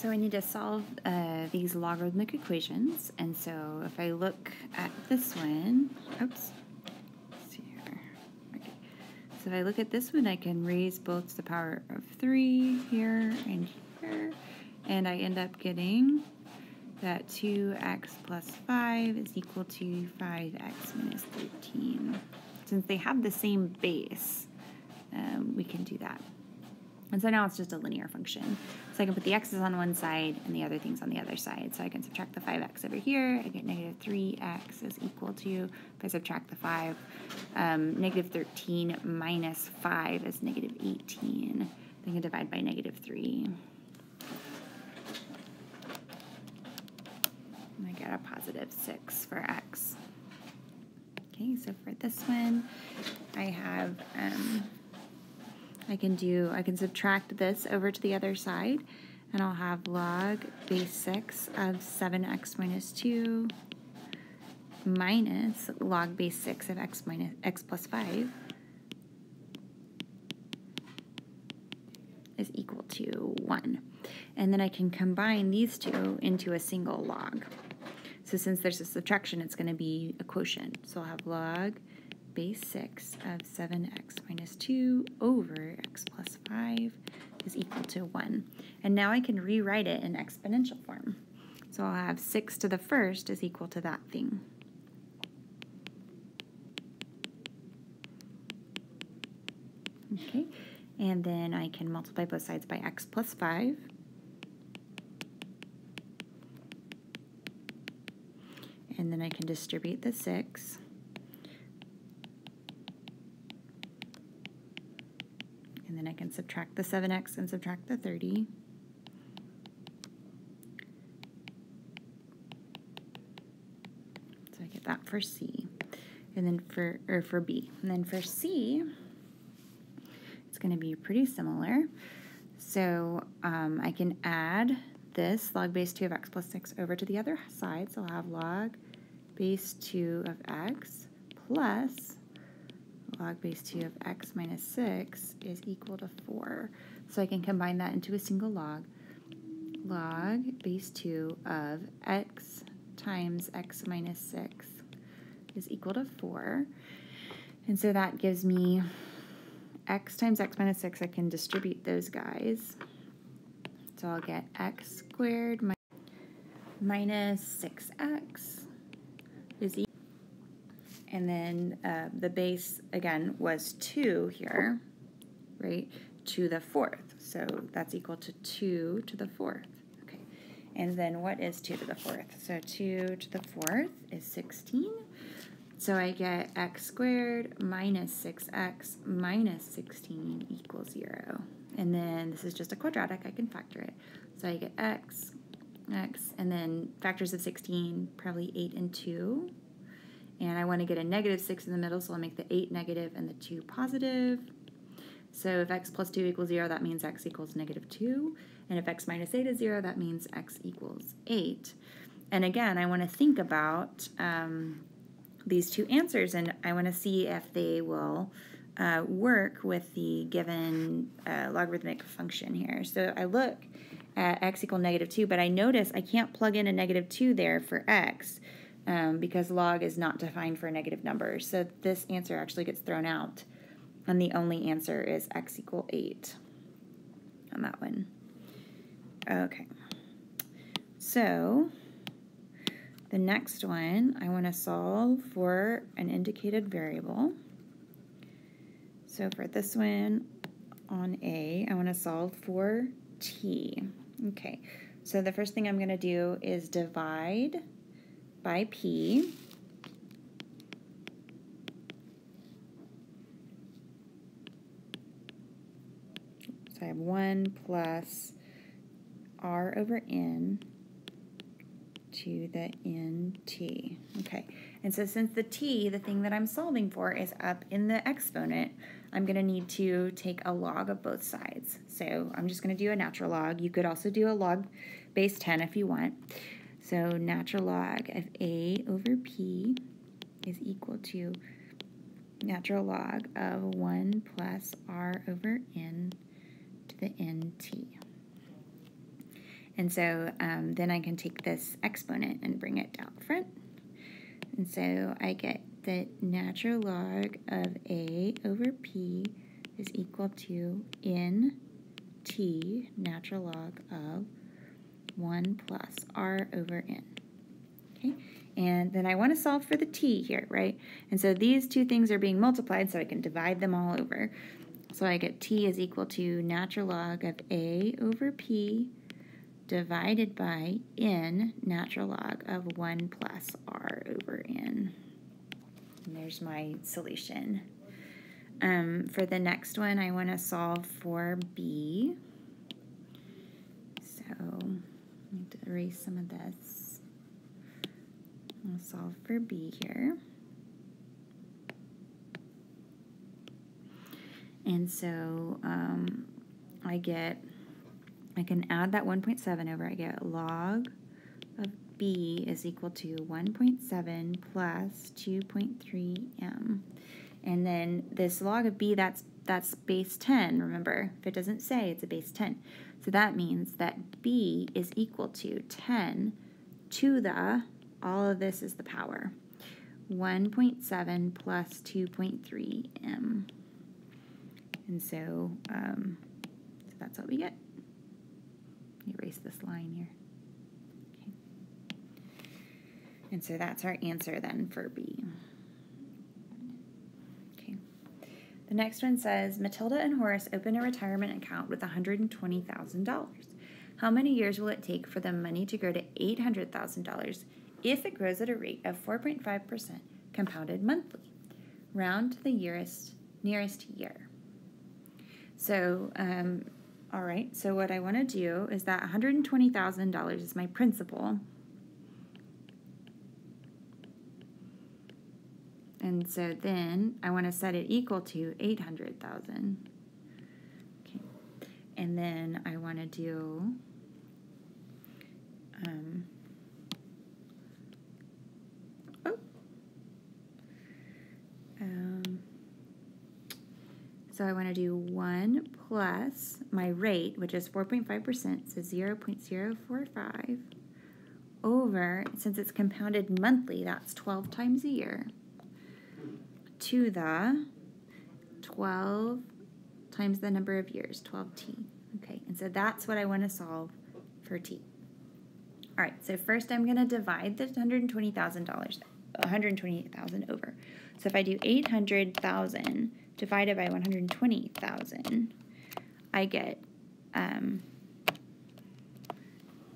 So I need to solve these logarithmic equations, and so if I look at this one, oops, let's see here. Okay. So if I look at this one, I can raise both to the power of 3 here and here, and I end up getting that 2x plus 5 is equal to 5x minus 13. Since they have the same base, we can do that. And so now it's just a linear function. So I can put the x's on one side and the other things on the other side. So I can subtract the 5x over here. I get negative 3x is equal to, if I subtract the 5, negative 13 minus 5 is negative 18. I can divide by negative 3. And I get a positive 6 for x. Okay, so for this one, I have... I can subtract this over to the other side, and I'll have log base 6 of 7x minus 2 minus log base 6 of x plus 5 is equal to 1. And then I can combine these two into a single log. So since there's a subtraction, it's going to be a quotient. So I'll have log base 6 of 7x minus 2 over x plus 5 is equal to 1. And now I can rewrite it in exponential form. So I'll have 6 to the first is equal to that thing. Okay, and then I can multiply both sides by x plus 5. And then I can distribute the 6. And then I can subtract the 7x and subtract the 30. So I get that for C. And then for B. And then for C, it's going to be pretty similar. So I can add this log base 2 of x plus 6 over to the other side. So I'll have log base 2 of x plus log base 2 of x minus 6 is equal to 4. So I can combine that into a single log. Log base 2 of x times x minus 6 is equal to 4. And so that gives me x times x minus 6. I can distribute those guys. So I'll get x squared minus 6x is equal. And then the base, again, was 2 here, right, to the 4th. So that's equal to 2 to the 4th. Okay. And then what is 2 to the 4th? So 2 to the 4th is 16. So I get x squared minus 6x minus 16 equals 0. And then this is just a quadratic. I can factor it. So I get x, and then factors of 16, probably 8 and 2. And I want to get a negative 6 in the middle, so I'll make the 8 negative and the 2 positive. So if x plus 2 equals 0, that means x equals negative 2. And if x minus 8 is 0, that means x equals 8. And again, I want to think about these two answers, and I want to see if they will work with the given logarithmic function here. So I look at x equal negative 2, but I notice I can't plug in a negative 2 there for x. Because log is not defined for a negative number. So this answer actually gets thrown out, and the only answer is x equal 8 on that one. Okay, so the next one, I want to solve for an indicated variable. So for this one on A, I want to solve for t. Okay, so the first thing I'm going to do is divide by p. So I have 1 plus r over n to the nt. Okay, and so since the t, the thing that I'm solving for, is up in the exponent, I'm going to need to take a log of both sides. So I'm just going to do a natural log. You could also do a log base 10 if you want. So natural log of a over p is equal to natural log of 1 plus r over n to the nt. And so then I can take this exponent and bring it down front. And so I get that natural log of a over p is equal to n t natural log of 1 plus r over n. Okay, and then I want to solve for the t here, right? And so these two things are being multiplied, so I can divide them all over. So I get t is equal to natural log of a over p divided by n natural log of 1 plus r over n. And there's my solution. For the next one, I want to solve for b. So I need to erase some of this. I'll solve for b here. And so I can add that 1.7 over. I get log of b is equal to 1.7 plus 2.3m. And then this log of b, that's base 10, remember. If it doesn't say, it's a base 10. So that means that b is equal to 10 to the, all of this is the power, 1.7 plus 2.3m. And so that's what we get. Erase this line here. Okay. And so that's our answer then for B. Okay. The next one says, Matilda and Horace open a retirement account with $120,000. How many years will it take for the money to grow to $800,000 if it grows at a rate of 4.5% compounded monthly? Round to the nearest year. So, all right, so what I want to do is that $120,000 is my principal. And so then I want to set it equal to 800,000. Okay. And then I want to do so I want to do 1 plus my rate, which is 4.5%, so 0.045, over, since it's compounded monthly, that's 12 times a year, to the 12 times the number of years, 12t. Okay, and so that's what I want to solve for t. All right, so first I'm going to divide the $120,000 over. So if I do 800,000 divided by 120,000, I get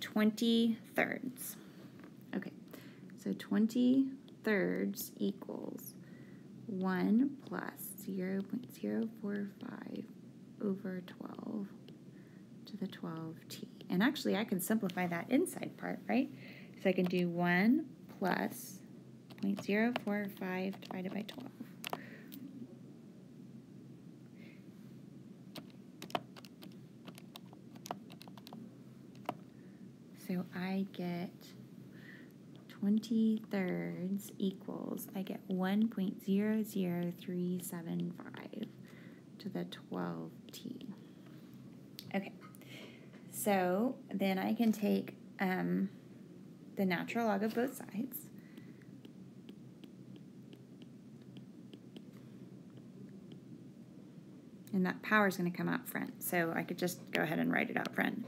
20 thirds. Okay, so 20 thirds equals 1 plus 0.045 over 12 to the 12t. And actually, I can simplify that inside part, right? So I can do 1 plus 0.045 divided by 12. So I get 20 thirds equals, I get 1.00375 to the 12t. Okay, so then I can take the natural log of both sides. And that power is going to come out front, so I could just go ahead and write it out front.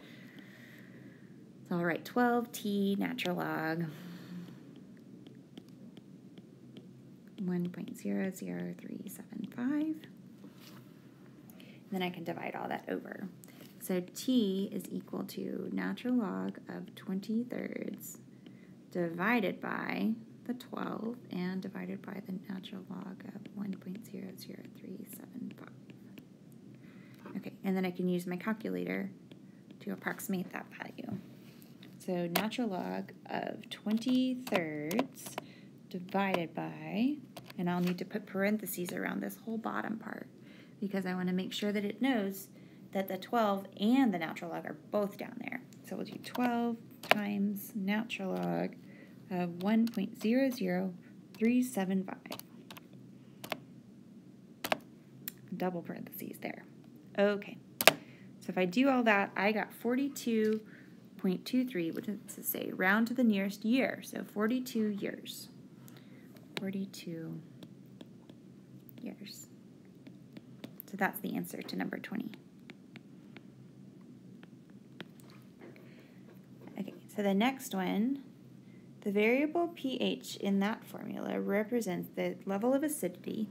So I'll write 12t natural log 1.00375. Then I can divide all that over. So t is equal to natural log of 20 thirds divided by the 12 and divided by the natural log of 1.00375. Okay, and then I can use my calculator to approximate that value. So natural log of 20 thirds divided by, and I'll need to put parentheses around this whole bottom part because I want to make sure that it knows that the 12 and the natural log are both down there. So we'll do 12 times natural log of 1.00375. Double parentheses there. Okay, so if I do all that, I got 42.5 0.23, what does it say? Round to the nearest year, so 42 years. 42 years. So that's the answer to number 20. Okay, so the next one, the variable pH in that formula represents the level of acidity.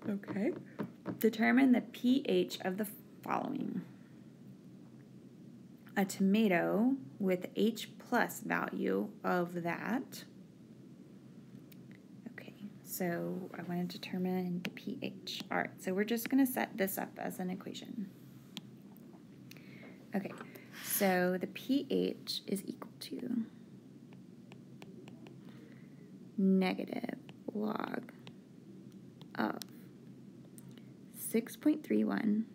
Okay. Determine the pH of the following. A tomato with H plus value of that. Okay, so I want to determine the pH. All right, so we're just going to set this up as an equation. Okay, so the pH is equal to negative log of 6.31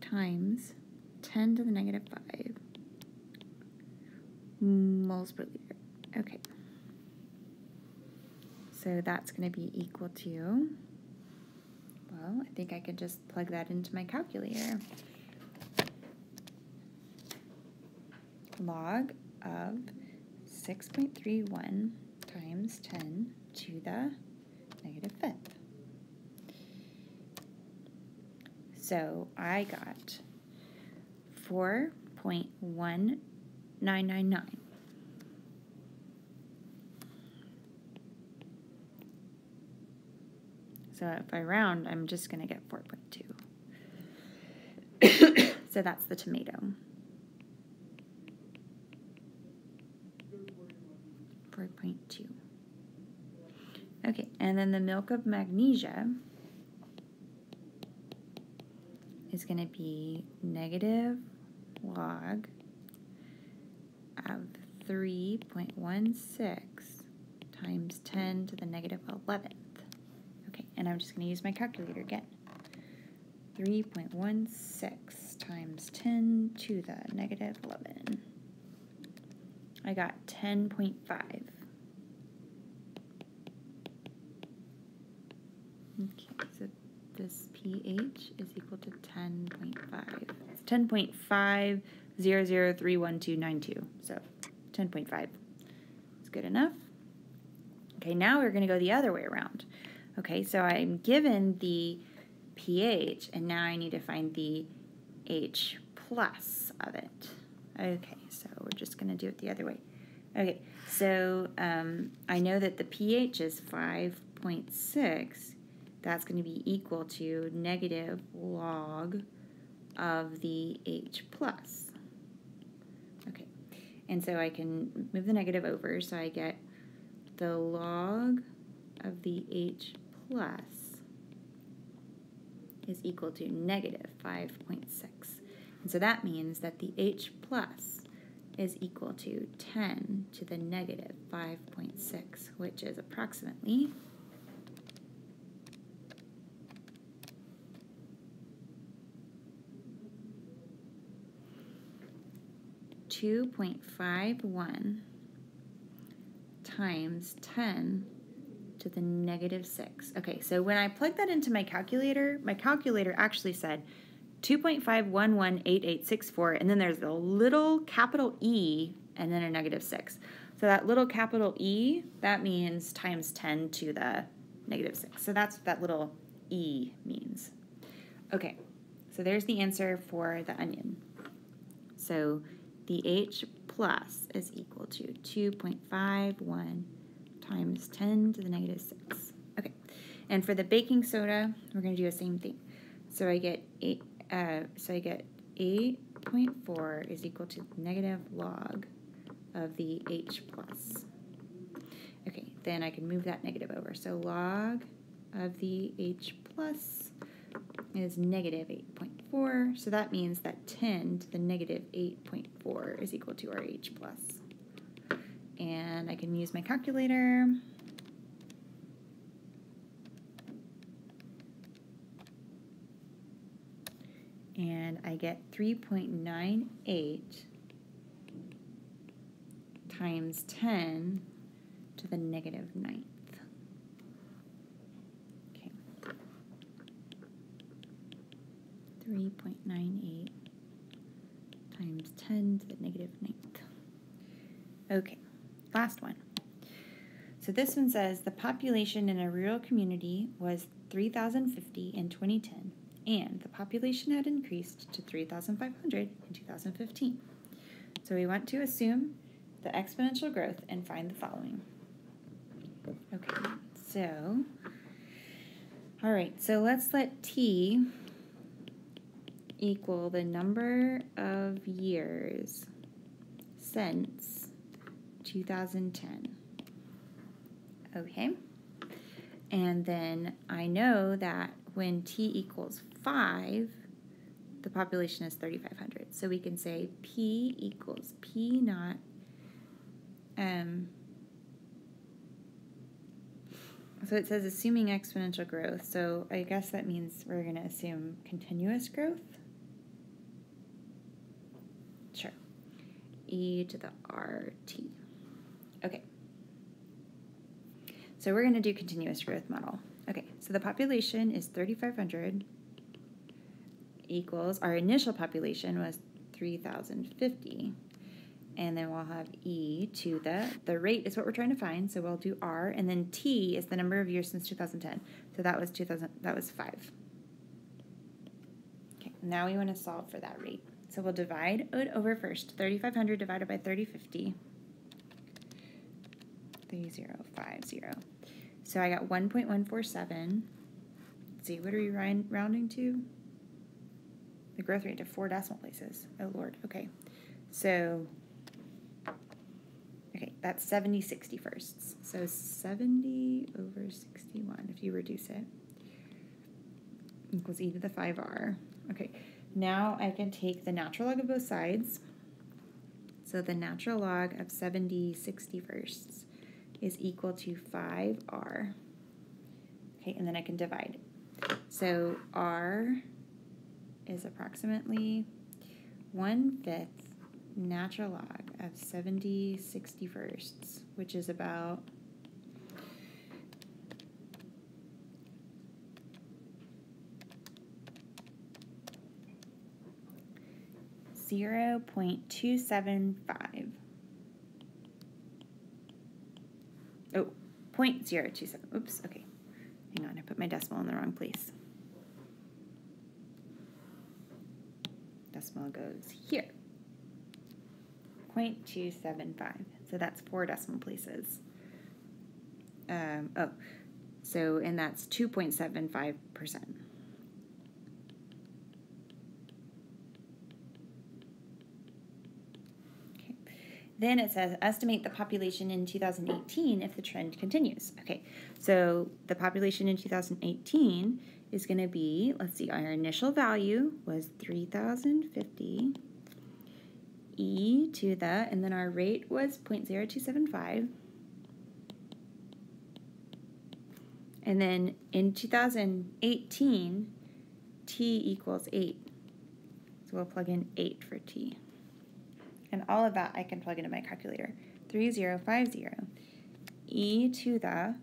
times 10 to the negative 5 moles per liter. Okay. So that's going to be equal to, well, I think I could just plug that into my calculator. Log of 6.31 times 10 to the negative 5th. So I got 4.1999. So if I round, I'm just going to get 4.2. So that's the tomato. 4.2. Okay, and then the milk of magnesia is going to be negative log of 3.16 times 10 to the negative 11th. Okay, and I'm just going to use my calculator again. 3.16 times 10 to the negative 11. I got 10.5. Okay, so this pH is equal to 10.5. It's 10.5003192. So 10.5 is good enough. Okay, now we're going to go the other way around. Okay, so I'm given the pH, and now I need to find the H plus of it. Okay, so we're just going to do it the other way. Okay, so I know that the pH is 5.6. That's going to be equal to negative log of the H plus. Okay, and so I can move the negative over, so I get the log of the H plus is equal to negative 5.6. And so that means that the H plus is equal to 10 to the negative 5.6, which is approximately 2.51 times 10 to the negative 6. Okay, so when I plugged that into my calculator actually said 2.5118864, and then there's a little capital E and then a negative 6. So that little capital E, that means times 10 to the negative 6. So that's what that little E means. Okay, so there's the answer for the onion. So the H plus is equal to 2.51 times 10 to the negative 6. Okay, and for the baking soda, we're going to do the same thing. So I get 8.4 is equal to negative log of the H plus. Okay, then I can move that negative over. So log of the H plus is negative 8.4. So that means that 10 to the negative 8.4 is equal to our H plus. And I can use my calculator. And I get 3.98 times 10 to the negative 9th. Okay. 3.98 times 10 to the negative 9th. Okay, last one. So this one says the population in a rural community was 3,050 in 2010, and the population had increased to 3,500 in 2015. So we want to assume the exponential growth and find the following. Okay, so, all right, so let's let t equal the number of years since 2010. Okay, and then I know that when t equals 5, the population is 3,500. So we can say p equals p naught, so it says assuming exponential growth, so I guess that means we're going to assume continuous growth. Sure. E to the RT. Okay. So we're going to do continuous growth model. Okay, so the population is 3,500 equals, our initial population was 3,050. And then we'll have e to the rate is what we're trying to find, so we'll do r, and then t is the number of years since 2010. So that was 5. Okay, now we want to solve for that rate. So we'll divide it over first. 3,500 divided by 3,050. 3050. So I got 1.147. Let's see, what are we rounding to? The growth rate to 4 decimal places. Oh Lord, okay. So okay, that's 70 61sts. So 70 over 61, if you reduce it, equals e to the 5r. Okay, now I can take the natural log of both sides. So the natural log of 70 61sts is equal to 5r. Okay, and then I can divide. So r is approximately 1/5 natural log of 70 61sts, which is about 0.275. Oh, 0.027. Oops, okay. Hang on, I put my decimal in the wrong place. Decimal goes here. 0.275. So that's 4 decimal places. And that's 2.75%. Okay. Then it says estimate the population in 2018 if the trend continues. Okay, so the population in 2018 is going to be, let's see, our initial value was 3,050. E to the, and then our rate was 0.0275. And then in 2018, t equals 8. So we'll plug in 8 for t. And all of that I can plug into my calculator. 3050 e to the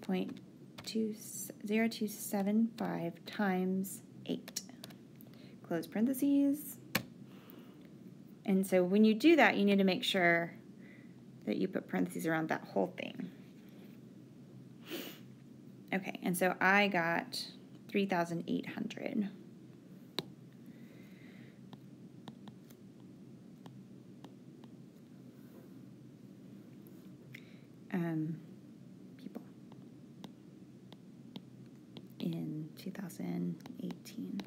0.0275 times 8. Close parentheses. And so when you do that, you need to make sure that you put parentheses around that whole thing. Okay, and so I got 3,800. People in 2018.